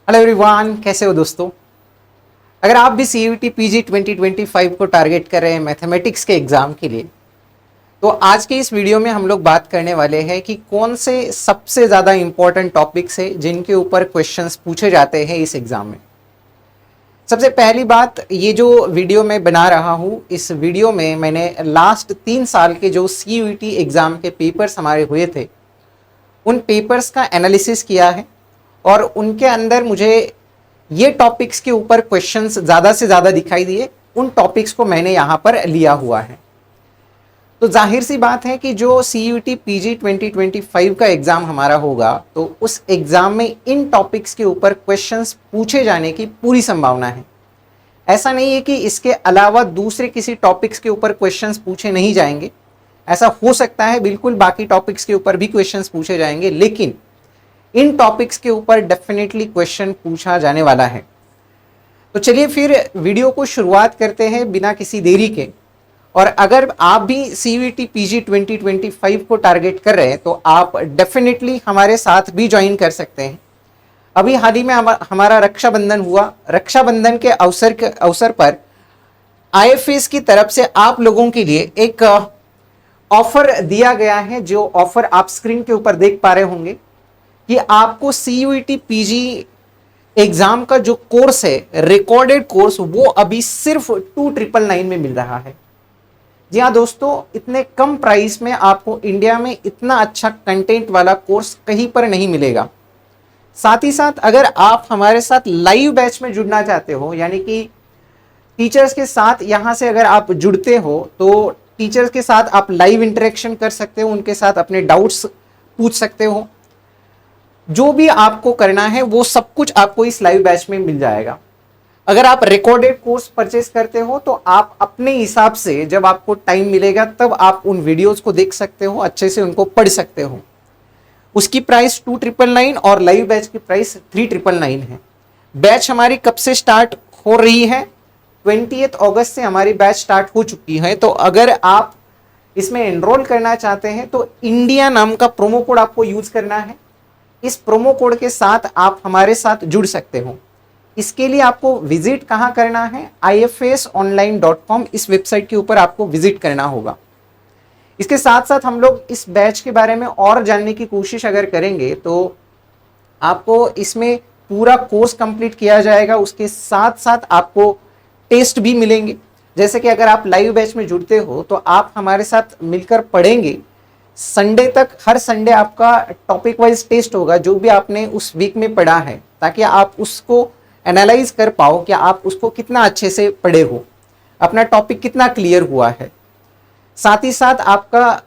Hello everyone, कैसे हो दोस्तों। अगर आप भी CUET PG 2025 को टारगेट कर रहे हैं मैथमेटिक्स के एग्ज़ाम के लिए, तो आज के इस वीडियो में हम लोग बात करने वाले हैं कि कौन से सबसे ज़्यादा इम्पोर्टेंट टॉपिक्स है जिनके ऊपर क्वेश्चंस पूछे जाते हैं इस एग्ज़ाम में। सबसे पहली बात, ये जो वीडियो मैं बना रहा हूँ, इस वीडियो में मैंने लास्ट 3 साल के जो CUET एग्ज़ाम के पेपर्स हमारे हुए थे, उन पेपर्स का एनालिसिस किया है और उनके अंदर मुझे ये टॉपिक्स के ऊपर क्वेश्चंस ज़्यादा से ज़्यादा दिखाई दिए। उन टॉपिक्स को मैंने यहाँ पर लिया हुआ है। तो जाहिर सी बात है कि जो CUET PG 2025 का एग्ज़ाम हमारा होगा, तो उस एग्ज़ाम में इन टॉपिक्स के ऊपर क्वेश्चंस पूछे जाने की पूरी संभावना है। ऐसा नहीं है कि इसके अलावा दूसरे किसी टॉपिक्स के ऊपर क्वेश्चंस पूछे नहीं जाएंगे। ऐसा हो सकता है, बिल्कुल बाकी टॉपिक्स के ऊपर भी क्वेश्चंस पूछे जाएंगे, लेकिन इन टॉपिक्स के ऊपर डेफिनेटली क्वेश्चन पूछा जाने वाला है। तो चलिए फिर वीडियो को शुरुआत करते हैं बिना किसी देरी के। और अगर आप भी CUET PG 2025 को टारगेट कर रहे हैं तो आप डेफिनेटली हमारे साथ भी ज्वाइन कर सकते हैं। अभी हाल ही में हमारा रक्षाबंधन हुआ। रक्षाबंधन के अवसर पर IFAS की तरफ से आप लोगों के लिए एक ऑफर दिया गया है, जो ऑफर आप स्क्रीन के ऊपर देख पा रहे होंगे कि आपको CUET PG एग्जाम का जो कोर्स है, रिकॉर्डेड कोर्स, वो अभी सिर्फ 2999 में मिल रहा है। जी हाँ दोस्तों, इतने कम प्राइस में आपको इंडिया में इतना अच्छा कंटेंट वाला कोर्स कहीं पर नहीं मिलेगा। साथ ही साथ अगर आप हमारे साथ लाइव बैच में जुड़ना चाहते हो, यानी कि टीचर्स के साथ यहाँ से अगर आप जुड़ते हो तो टीचर्स के साथ आप लाइव इंटरेक्शन कर सकते हो, उनके साथ अपने डाउट्स पूछ सकते हो। जो भी आपको करना है वो सब कुछ आपको इस लाइव बैच में मिल जाएगा। अगर आप रिकॉर्डेड कोर्स परचेस करते हो तो आप अपने हिसाब से जब आपको टाइम मिलेगा तब आप उन वीडियोस को देख सकते हो, अच्छे से उनको पढ़ सकते हो। उसकी प्राइस 2999 और लाइव बैच की प्राइस 3999 है। बैच हमारी कब से स्टार्ट हो रही है? 20 अगस्त से हमारी बैच स्टार्ट हो चुकी है। तो अगर आप इसमें एनरोल करना चाहते हैं तो इंडिया नाम का प्रोमो कोड आपको यूज करना है। इस प्रोमो कोड के साथ आप हमारे साथ जुड़ सकते हो। इसके लिए आपको विजिट कहाँ करना है? ifasonline.com, इस वेबसाइट के ऊपर आपको विजिट करना होगा। इसके साथ साथ हम लोग इस बैच के बारे में और जानने की कोशिश अगर करेंगे तो आपको इसमें पूरा कोर्स कंप्लीट किया जाएगा। उसके साथ साथ आपको टेस्ट भी मिलेंगे। जैसे कि अगर आप लाइव बैच में जुड़ते हो तो आप हमारे साथ मिलकर पढ़ेंगे। संडे तक, हर संडे आपका टॉपिक वाइज टेस्ट होगा, जो भी आपने उस वीक में पढ़ा है, ताकि आप उसको एनालाइज कर पाओ कि आप उसको कितना अच्छे से पढ़े हो, अपना टॉपिक कितना क्लियर हुआ है। साथ ही साथ आपका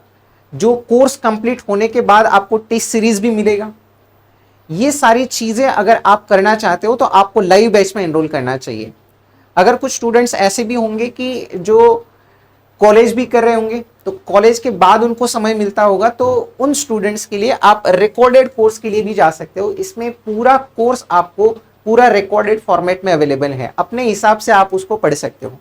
जो कोर्स कंप्लीट होने के बाद आपको टेस्ट सीरीज भी मिलेगा। ये सारी चीज़ें अगर आप करना चाहते हो तो आपको लाइव बैच में एनरोल करना चाहिए। अगर कुछ स्टूडेंट्स ऐसे भी होंगे कि जो कॉलेज भी कर रहे होंगे, तो कॉलेज के बाद उनको समय मिलता होगा, तो उन स्टूडेंट्स के लिए आप रिकॉर्डेड कोर्स के लिए भी जा सकते हो। इसमें पूरा कोर्स आपको पूरा रिकॉर्डेड फॉर्मेट में अवेलेबल है, अपने हिसाब से आप उसको पढ़ सकते हो।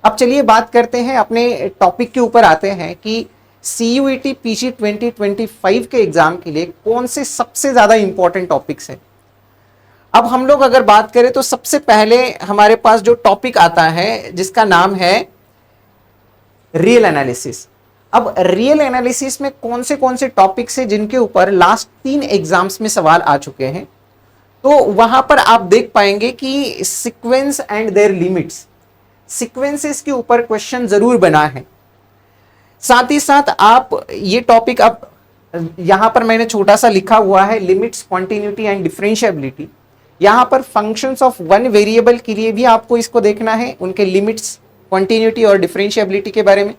अब चलिए बात करते हैं, अपने टॉपिक के ऊपर आते हैं कि CUET PG 2025 के एग्जाम के लिए कौन से सबसे ज्यादा इंपॉर्टेंट टॉपिक्स हैं। अब हम लोग अगर बात करें तो सबसे पहले हमारे पास जो टॉपिक आता है जिसका नाम है रियल एनालिसिस। अब रियल एनालिसिस में कौन से टॉपिक्स हैं जिनके ऊपर लास्ट 3 एग्जाम्स में सवाल आ चुके हैं। तो वहां पर आप देख पाएंगे कि sequence and there limits, sequences के ऊपर क्वेश्चन जरूर बना है। साथ ही साथ आप ये टॉपिक, अब यहां पर मैंने छोटा सा लिखा हुआ है लिमिट्स, कॉन्टिन्यूटी एंड डिफरेंशिएबिलिटी। यहां पर फंक्शंस ऑफ वन वेरिएबल के लिए भी आपको इसको देखना है, उनके लिमिट्स, क्वांटिटी और डिफरेंशिएबिलिटी के बारे में,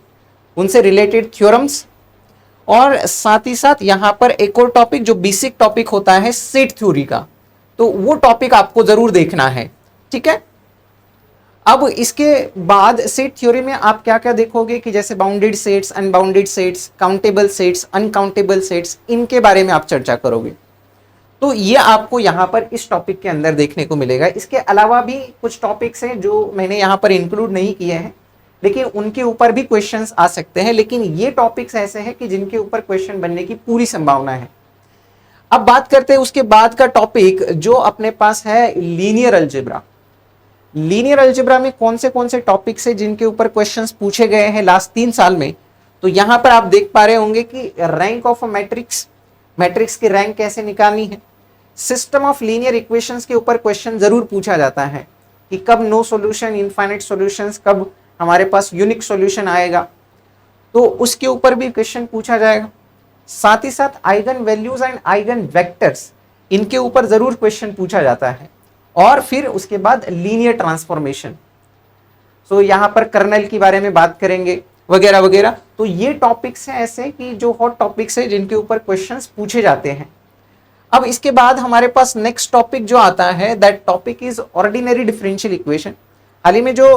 उनसे रिलेटेड थ्योरम्स। और साथ ही साथ यहाँ पर एक और टॉपिक जो बेसिक टॉपिक होता है सेट थ्योरी का, तो वो टॉपिक आपको जरूर देखना है। ठीक है। अब इसके बाद सेट थ्योरी में आप क्या क्या देखोगे कि जैसे bounded sets, unbounded sets, countable sets, uncountable sets, इनके बारे में आप चर्चा करोगे। तो ये आपको यहाँ पर इस टॉपिक के अंदर देखने को मिलेगा। इसके अलावा भी कुछ टॉपिक्स हैं जो मैंने यहाँ पर इंक्लूड नहीं किए हैं, लेकिन उनके ऊपर भी क्वेश्चंस आ सकते हैं। लेकिन ये टॉपिक्स ऐसे हैं कि जिनके ऊपर क्वेश्चन बनने की पूरी संभावना है। अब बात करते हैं उसके बाद का टॉपिक जो अपने पास है लीनियर अलजेब्रा। लीनियर अलजेब्रा में कौन से टॉपिक्स है जिनके ऊपर क्वेश्चंस पूछे गए हैं लास्ट 3 साल में। तो यहां पर आप देख पा रहे होंगे कि rank of a matrix, matrix की रैंक कैसे निकालनी है, सिस्टम ऑफ लीनियर इक्वेशंस के ऊपर क्वेश्चन जरूर पूछा जाता है कि कब नो सॉल्यूशन, इनफाइनाइट सॉल्यूशंस, कब हमारे पास यूनिक सॉल्यूशन आएगा, तो उसके ऊपर भी क्वेश्चन पूछा जाएगा। साथ ही साथ eigen values and eigen vectors, इनके ऊपर जरूर क्वेश्चन पूछा जाता है। और फिर उसके बाद लीनियर ट्रांसफॉर्मेशन, सो यहां पर कर्नल के बारे में बात करेंगे वगैरह वगैरह। तो ये टॉपिक्स हैं ऐसे कि जो हॉट टॉपिक्स है जिनके ऊपर क्वेश्चंस पूछे जाते हैं। अब इसके बाद हमारे पास नेक्स्ट टॉपिक जो आता है, that topic is ordinary differential equation. हाल ही में जो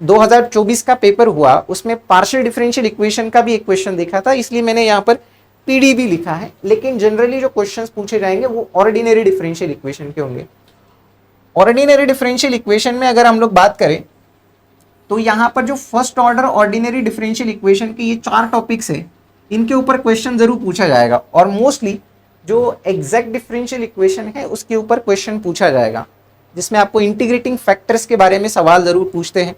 2024 का पेपर हुआ उसमें पार्शियल डिफरेंशियल इक्वेशन का भी एक क्वेश्चन देखा था, इसलिए मैंने यहाँ पर पीडीबी लिखा है। लेकिन जनरली जो क्वेश्चंस पूछे जाएंगे वो ऑर्डिनरी डिफरेंशियल इक्वेशन के होंगे। ऑर्डिनरी डिफरेंशियल इक्वेशन में अगर हम लोग बात करें तो यहां पर जो first order ordinary differential equation के ये 4 टॉपिक्स है, इनके ऊपर क्वेश्चन जरूर पूछा जाएगा। और मोस्टली जो एग्जैक्ट डिफरेंशियल इक्वेशन है उसके ऊपर क्वेश्चन पूछा जाएगा, जिसमें आपको इंटीग्रेटिंग फैक्टर्स के बारे में सवाल जरूर पूछते हैं।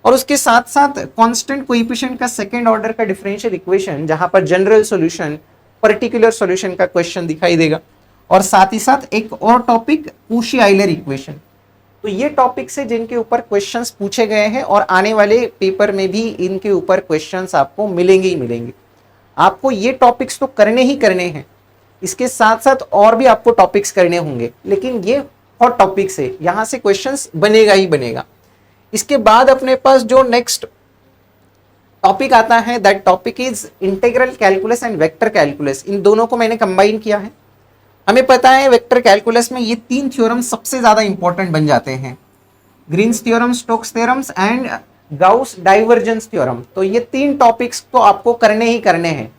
और उसके साथ साथ कांस्टेंट कोएफिशिएंट का सेकंड ऑर्डर का डिफरेंशियल इक्वेशन, जहां पर जनरल सॉल्यूशन, पर्टिकुलर सॉल्यूशन का क्वेश्चन दिखाई देगा। और साथ ही साथ एक और टॉपिक कॉची आइलर इक्वेशन। तो ये टॉपिक्स है जिनके ऊपर क्वेश्चंस पूछे गए हैं और आने वाले पेपर में भी इनके ऊपर क्वेश्चंस आपको मिलेंगे ही मिलेंगे। आपको ये टॉपिक्स तो करने ही करने हैं, इसके साथ साथ और भी आपको टॉपिक्स करने होंगे, लेकिन ये हॉट टॉपिक्स है, यहां से क्वेश्चंस बनेगा ही बनेगा। इसके बाद अपने पास जो नेक्स्ट टॉपिक आता है, that topic is integral calculus and vector calculus. इन दोनों को मैंने कंबाइन किया है। हमें पता है वेक्टर कैलकुलस में ये 3 थ्योरम सबसे ज्यादा इंपॉर्टेंट बन जाते हैं, Green's theorem, Stokes theorems and Gauss divergence theorem. तो ये 3 टॉपिक्स तो आपको करने ही करने हैं।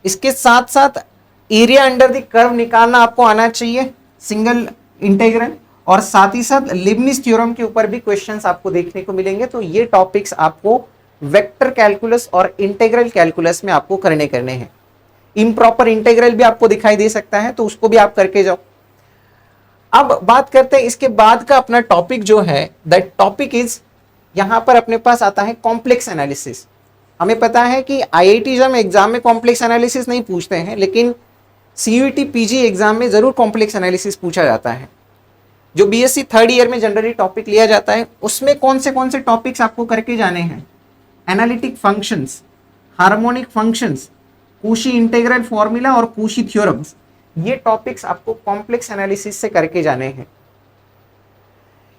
इसके साथ साथ एरिया अंडर द कर्व निकालना आपको आना चाहिए, सिंगल इंटीग्रल, और साथ ही साथ लिबनिज थ्योरम के ऊपर भी क्वेश्चंस आपको देखने को मिलेंगे। तो ये टॉपिक्स आपको वेक्टर कैलकुलस और इंटीग्रल कैलकुलस में आपको करने हैं। इम्प्रॉपर इंटीग्रल भी आपको दिखाई दे सकता है, तो उसको भी आप करके जाओ। अब बात करते हैं इसके बाद का अपना टॉपिक जो है, दैट टॉपिक इज, यहां पर अपने पास आता है कॉम्प्लेक्स एनालिसिस। हमें पता है कि आईआईटी जब एग्जाम में कॉम्प्लेक्स एनालिसिस नहीं पूछते हैं, लेकिन सीयूईटी पीजी एग्जाम में जरूर कॉम्प्लेक्स एनालिसिस पूछा जाता है। जो बीएससी 3rd ईयर में जनरली टॉपिक लिया जाता है, उसमें कौन से टॉपिक्स आपको करके जाने हैं, analytic functions, harmonic functions, Cauchy integral formula और कॉची थ्योरम्स। ये टॉपिक्स आपको कॉम्प्लेक्स एनालिसिस से करके जाने हैं।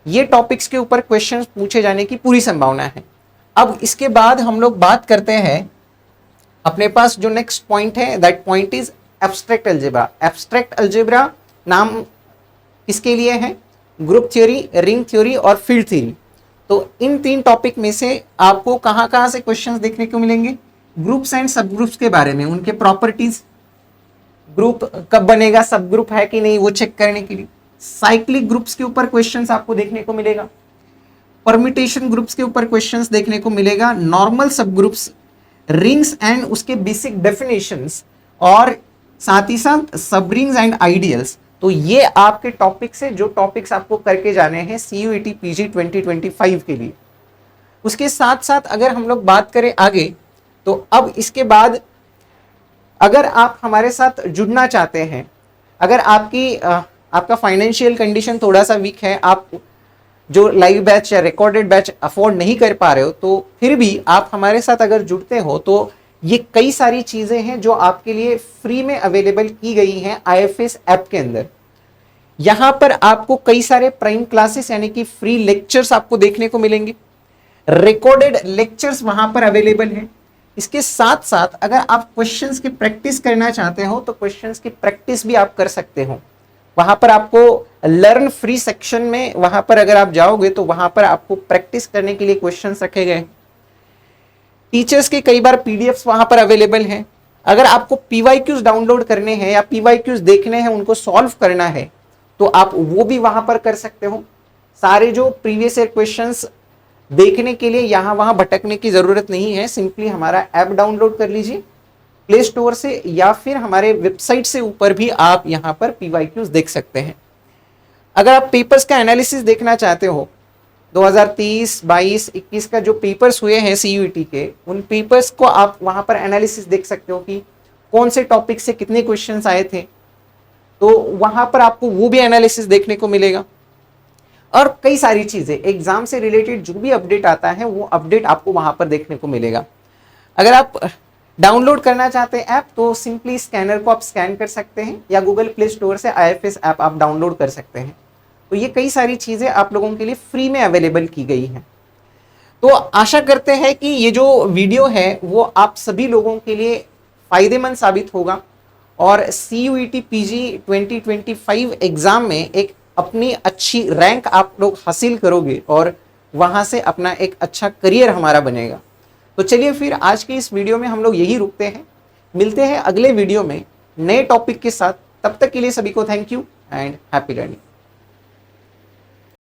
ये टॉपिक्स के ऊपर क्वेश्चंस पूछे जाने की पूरी संभावना है। अब इसके बाद हम लोग बात करते हैं, अपने पास जो नेक्स्ट पॉइंट है, that point is abstract algebra. Abstract algebra नाम किसके लिए है, ग्रुप थ्योरी, रिंग थ्योरी और फील्ड थ्योरी। तो इन 3 टॉपिक में से आपको कहां से क्वेश्चंस देखने को मिलेंगे, ग्रुप्स एंड सब ग्रुप्स के बारे में, उनके प्रॉपर्टीज, ग्रुप कब बनेगा, सब ग्रुप है कि नहीं वो चेक करने के लिए। साइक्लिक ग्रुप्स के ऊपर क्वेश्चंस आपको देखने को मिलेगा, परम्यूटेशन ग्रुप्स के ऊपर क्वेश्चंस देखने को मिलेगा, नॉर्मल सब ग्रुप्स, रिंग्स एंड उसके बेसिक डेफिनेशंस, और साथ ही साथ सब रिंग्स एंड आइडियल्स। तो ये आपके टॉपिक्स है जो टॉपिक्स आपको करके जाने हैं सीयूईटी पीजी 2025 के लिए। उसके साथ साथ अगर हम लोग बात करें आगे, तो अब इसके बाद अगर आप हमारे साथ जुड़ना चाहते हैं, अगर आपका फाइनेंशियल कंडीशन थोड़ा सा वीक है, आप जो लाइव बैच या रिकॉर्डेड बैच अफोर्ड नहीं कर पा रहे हो, तो फिर भी आप हमारे साथ अगर जुड़ते हो तो ये कई सारी चीजें हैं जो आपके लिए फ्री में अवेलेबल की गई हैं आईएफएस ऐप के अंदर। यहां पर आपको कई सारे प्राइम क्लासेस यानी कि फ्री लेक्चर्स आपको देखने को मिलेंगे, रिकॉर्डेड लेक्चर्स वहां पर अवेलेबल हैं। इसके साथ साथ अगर आप क्वेश्चंस की प्रैक्टिस करना चाहते हो तो क्वेश्चंस की प्रैक्टिस भी आप कर सकते हो। वहां पर आपको लर्न फ्री सेक्शन में, वहां पर अगर आप जाओगे तो वहां पर आपको प्रैक्टिस करने के लिए क्वेश्चंस रखे गए। टीचर्स के कई बार पीडीएफ्स वहां पर अवेलेबल हैं। अगर आपको पीवाईक्यूज डाउनलोड करने हैं या पीवाईक्यूज देखने हैं, उनको सॉल्व करना है, तो आप वो भी वहां पर कर सकते हो। सारे जो प्रीवियस ईयर क्वेश्चंस देखने के लिए यहां वहां भटकने की जरूरत नहीं है, सिंपली हमारा ऐप डाउनलोड कर लीजिए, प्ले स्टोर से या फिर हमारे वेबसाइट से ऊपर भी आप यहाँ पर PYQs देख सकते हैं। अगर आप पेपर्स का एनालिसिस देखना चाहते हो 2023, 22, 21 का जो पेपर्स हुए हैं CUET के, उन पेपर्स को आप वहाँ पर एनालिसिस देख सकते हो कि कौन से टॉपिक से कितने क्वेश्चंस आए थे, तो वहाँ पर आपको वो भी एनालिसिस देखने को मिलेगा। और कई सारी चीज़ें एग्जाम से रिलेटेड जो भी अपडेट आता है वो अपडेट आपको वहाँ पर देखने को मिलेगा। अगर आप डाउनलोड करना चाहते हैं ऐप तो सिंपली स्कैनर को आप स्कैन कर सकते हैं या गूगल प्ले स्टोर से IFS ऐप आप डाउनलोड कर सकते हैं। तो ये कई सारी चीज़ें आप लोगों के लिए फ्री में अवेलेबल की गई हैं। तो आशा करते हैं कि ये जो वीडियो है वो आप सभी लोगों के लिए फ़ायदेमंद साबित होगा और CUET PG 2025 एग्ज़ाम में एक अपनी अच्छी रैंक आप लोग हासिल करोगे और वहाँ से अपना एक अच्छा करियर हमारा बनेगा। तो चलिए फिर आज के इस वीडियो में हम लोग यही रुकते हैं, मिलते हैं अगले वीडियो में नए टॉपिक के साथ। तब तक के लिए सभी को thank you and happy learning.